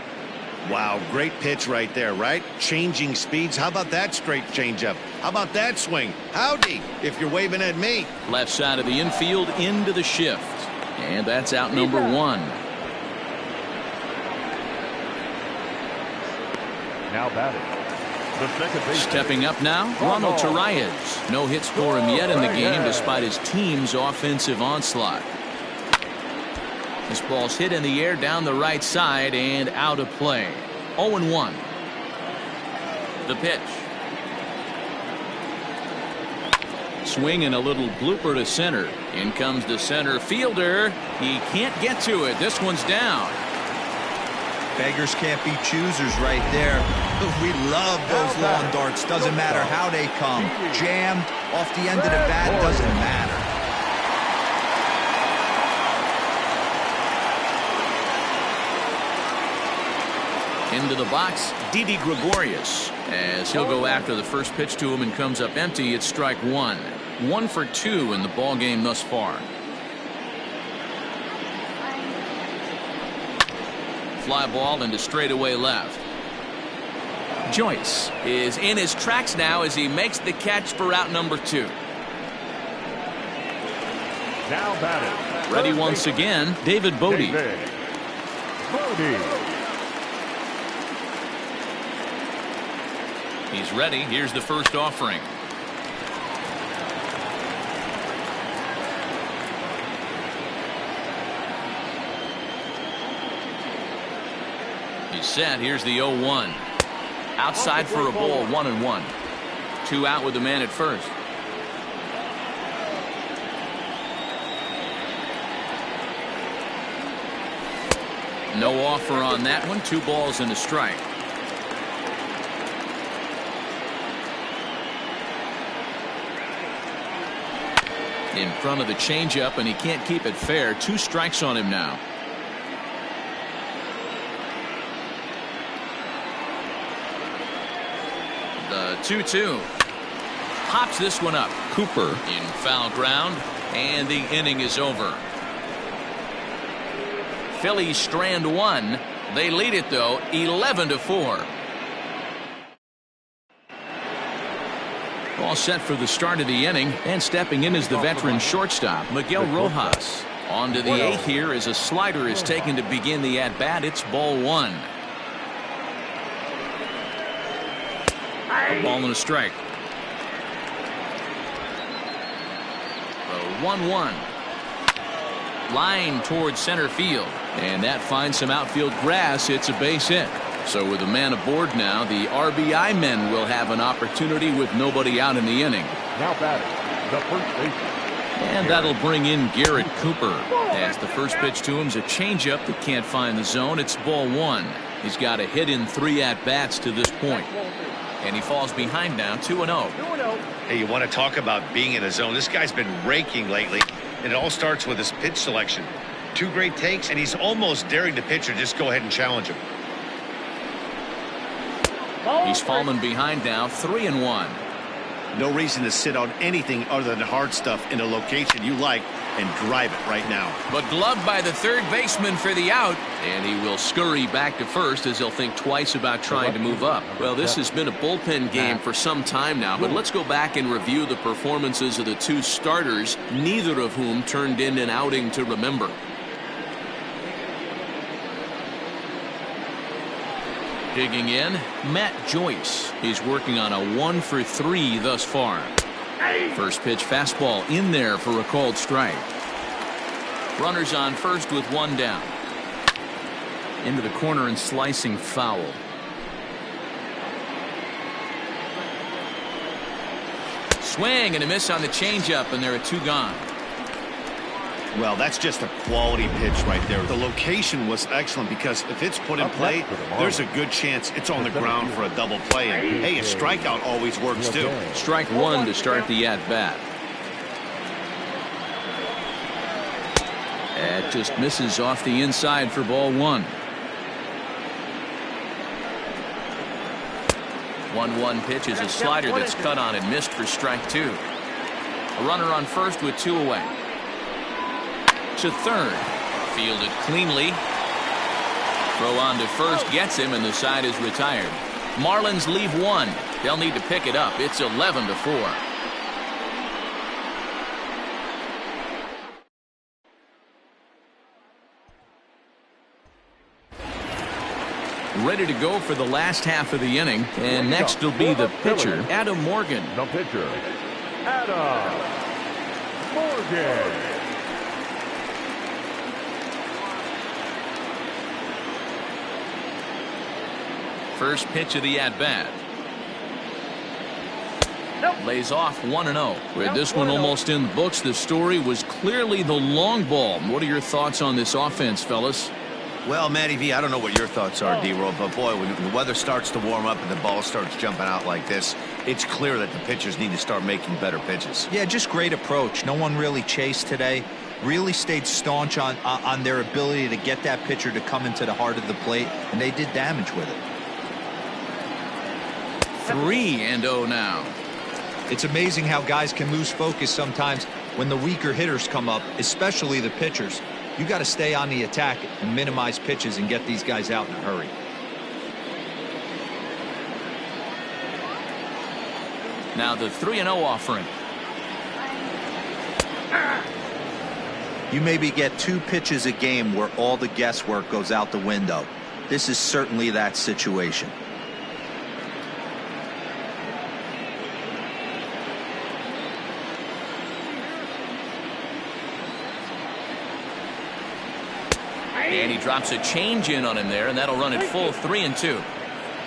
Wow, great pitch right there, right? Changing speeds. How about that straight changeup? How about that swing? Howdy, if you're waving at me. Left side of the infield into the shift. And that's out number 1. Now batting. The second base. Stepping up now, Ronald Torreyes. No hits for him yet in the game despite his team's offensive onslaught. This ball's hit in the air down the right side and out of play. 0-1. The pitch. Swing and a little blooper to center. In comes the center fielder. He can't get to it. This one's down. Beggars can't be choosers right there. We love those long darts. Doesn't matter how they come. Jammed off the end of the bat, doesn't matter. Into the box, Didi Gregorius, as he'll go after the first pitch to him and comes up empty. It's strike one. 1 for 2 in the ball game thus far. Fly ball into straightaway left. Joyce is in his tracks now as he makes the catch for out number 2. Now batting. Ready once again, David Bodie. He's ready. Here's the first offering. He's set. Here's the 0-1. Outside for a ball, 1-1. 2 out with the man at first. No offer on that one. 2 balls and a strike. In front of the changeup, and he can't keep it fair. 2 strikes on him now. The 2-2. Pops this one up. Cooper in foul ground, and the inning is over. Phillies strand 1. They lead it though 11-4. All set for the start of the inning, and stepping in is the veteran shortstop Miguel Rojas. On to the 8th here as a slider is taken to begin the at bat. It's ball 1. A ball and a strike. The 1-1. Line towards center field, and that finds some outfield grass. It's a base hit. So with a man aboard now, the RBI men will have an opportunity with nobody out in the inning. Now batting, the first baseman. And that'll bring in Garrett Cooper. As the first pitch to him is a changeup that can't find the zone. It's ball 1. He's got a hit in 3 at-bats to this point. And he falls behind now, 2-0. Hey, you want to talk about being in a zone? This guy's been raking lately, and it all starts with his pitch selection. 2 great takes, and he's almost daring the pitcher just go ahead and challenge him. He's fallen behind now, 3-1. No reason to sit on anything other than hard stuff in a location you like and drive it right now. But gloved by the third baseman for the out, and he will scurry back to first as he'll think twice about trying to move up. Well, this has been a bullpen game for some time now, but let's go back and review the performances of the 2 starters, neither of whom turned in an outing to remember. Digging in, Matt Joyce. He's working on a 1 for 3 thus far. First pitch fastball in there for a called strike. Runners on first with 1 down. Into the corner and slicing foul. Swing and a miss on the changeup, and there are 2 gone. Well, that's just a quality pitch right there. The location was excellent because if it's put in play, there's a good chance it's on the ground for a double play. And hey, a strikeout always works too. Strike 1 to start the at-bat. It just misses off the inside for ball 1. 1-1 pitch is a slider that's cut on and missed for strike 2. A runner on first with 2 away. To third. Fielded cleanly. Throw on to first gets him, and the side is retired. Marlins leave 1. They'll need to pick it up. It's 11-4. Ready to go for the last half of the inning, and next will be the pitcher, Adam Morgan. The pitcher, Adam Morgan. First pitch of the at-bat. Lays off 1-0. With this one almost in the books, the story was clearly the long ball. What are your thoughts on this offense, fellas? Well, Matty V, I don't know what your thoughts are, D-Roll, but boy, when the weather starts to warm up and the ball starts jumping out like this, it's clear that the pitchers need to start making better pitches. Yeah, just great approach. No one really chased today. really stayed staunch on their ability to get that pitcher to come into the heart of the plate, and they did damage with it. 3-0 now. It's amazing how guys can lose focus sometimes when the weaker hitters come up, especially the pitchers. You got to stay on the attack and minimize pitches and get these guys out in a hurry. Now the 3-0 offering. You maybe get 2 pitches a game where all the guesswork goes out the window. This is certainly that situation. And he drops a change in on him there, and that'll run it full 3-2.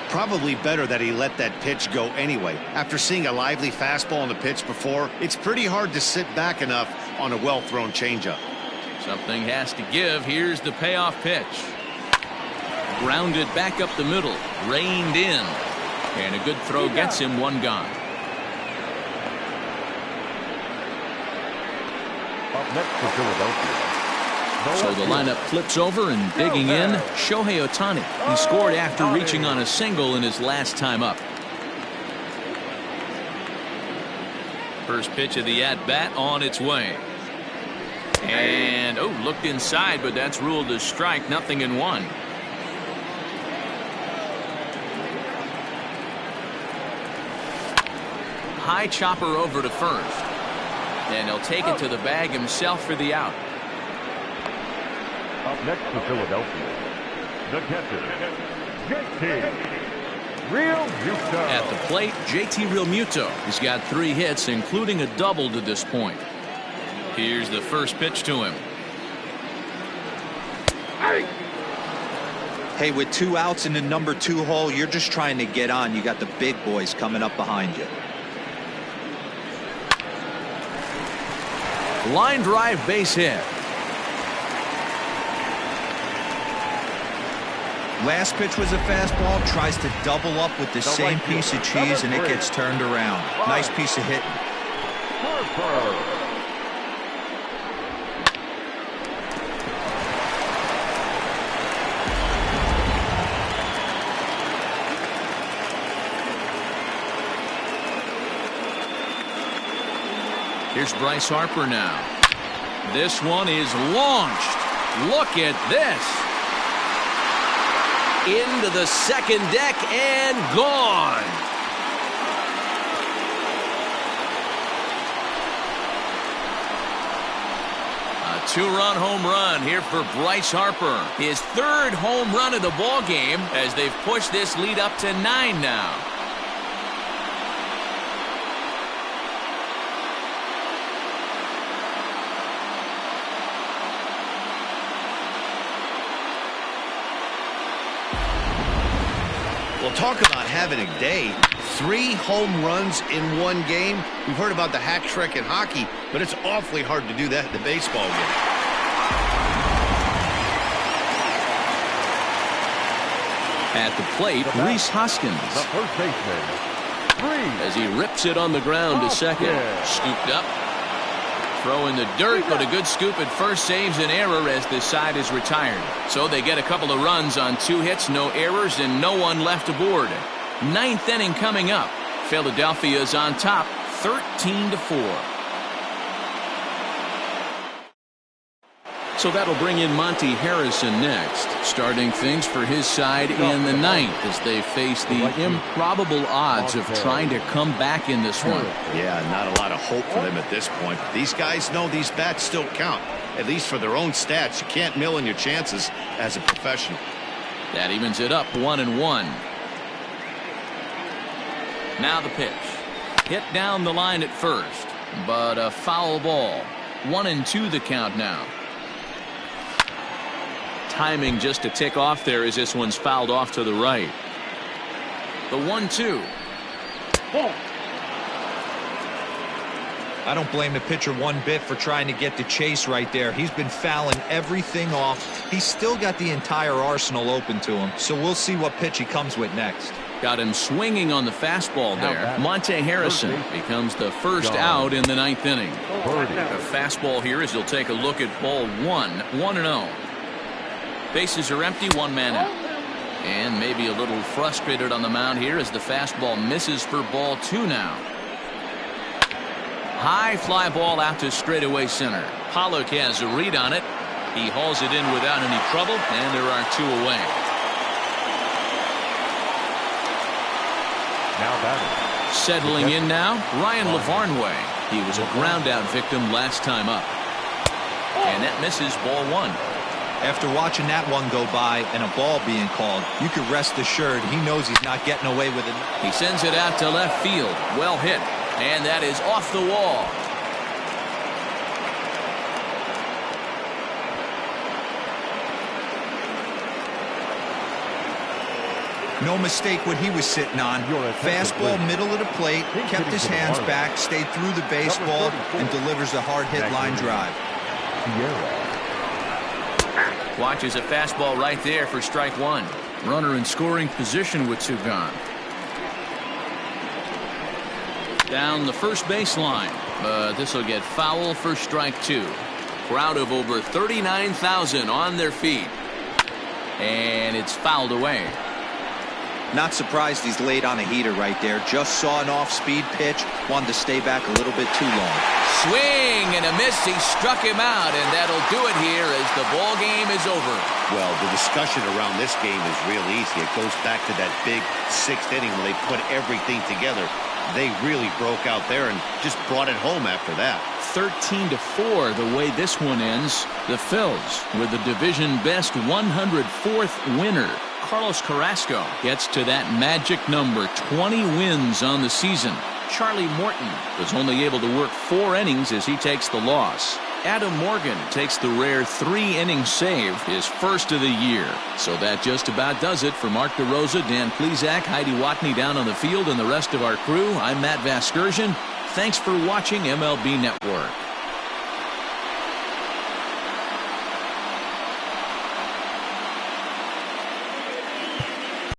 Probably better that he let that pitch go anyway. After seeing a lively fastball on the pitch before, it's pretty hard to sit back enough on a well-thrown changeup. Something has to give. Here's the payoff pitch. Grounded back up the middle. Reined in. And a good throw gets him 1 gone. Up next for Philadelphia. So the lineup flips over, and digging in, Shohei Ohtani. He scored after reaching on a single in his last time up. First pitch of the at-bat on its way. And, looked inside, but that's ruled a strike. 0-1. High chopper over to first. And he'll take it to the bag himself for the out. Up next for Philadelphia, the catcher, JT Realmuto. At the plate, JT Realmuto. He's got 3 hits, including a double to this point. Here's the first pitch to him. Hey, with 2 outs in the number 2 hole, you're just trying to get on. You got the big boys coming up behind you. Line drive base hit. Last pitch was a fastball, tries to double up with the same piece of cheese, and it gets turned around. Nice piece of hitting. Here's Bryce Harper now. This one is launched. Look at this. Into the second deck and gone. A 2-run home run here for Bryce Harper. His 3rd home run of the ball game as they've pushed this lead up to 9 now. Well, talk about having a day. 3 home runs in 1 game. We've heard about the hat trick in hockey, but it's awfully hard to do that in the baseball game. At the plate, Rhys Hoskins. The first baseman, As he rips it on the ground to second. Scooped up. Throw in the dirt, but a good scoop at first saves an error as this side is retired. So they get a couple of runs on 2 hits, no errors, and no one left aboard. 9th inning coming up. Philadelphia's on top, 13-4. So that'll bring in Monty Harrison next, starting things for his side in the 9th as they face the improbable odds of trying to come back in this one. Yeah, not a lot of hope for them at this point. These guys know these bats still count, at least for their own stats. You can't mill in your chances as a professional. That evens it up 1-1. Now the pitch. Hit down the line at first, but a foul ball. 1-2 the count now. Timing just to tick off there as this one's fouled off to the right. The 1-2. I don't blame the pitcher one bit for trying to get the chase right there. He's been fouling everything off. He's still got the entire arsenal open to him, so we'll see what pitch he comes with next. Got him swinging on the fastball there. Monty Harrison becomes the first out in the 9th inning. A fastball here as he'll take a look at ball 1, 1-0. Bases are empty, 1 man out. And maybe a little frustrated on the mound here as the fastball misses for ball 2 now. High fly ball out to straightaway center. Pollock has a read on it. He hauls it in without any trouble, and there are 2 away. Settling in now, Ryan Lavarnway. He was a ground out victim last time up. And that misses ball 1. After watching that one go by and a ball being called, you can rest assured he knows he's not getting away with it. He sends it out to left field. Well hit. And that is off the wall. No mistake what he was sitting on. Fastball middle of the plate, kept his hands back, stayed through the baseball, and delivers a hard hit line drive. Watches a fastball right there for strike 1. Runner in scoring position with 2 gone. Down the first baseline, but this will get foul for strike 2. Crowd of over 39,000 on their feet. And it's fouled away. Not surprised he's laid on a heater right there. Just saw an off-speed pitch. Wanted to stay back a little bit too long. Swing and a miss. He struck him out, and that'll do it here as the ball game is over. Well, the discussion around this game is real easy. It goes back to that big 6th inning when they put everything together. They really broke out there and just brought it home after that. 13-4 the way this one ends. The Phils with the division best 104th winner. Carlos Carrasco gets to that magic number, 20 wins on the season. Charlie Morton was only able to work 4 innings as he takes the loss. Adam Morgan takes the rare 3-inning save, his first of the year. So that just about does it for Mark DeRosa, Dan Plesac, Heidi Watney down on the field, and the rest of our crew. I'm Matt Vasgersian. Thanks for watching MLB Network.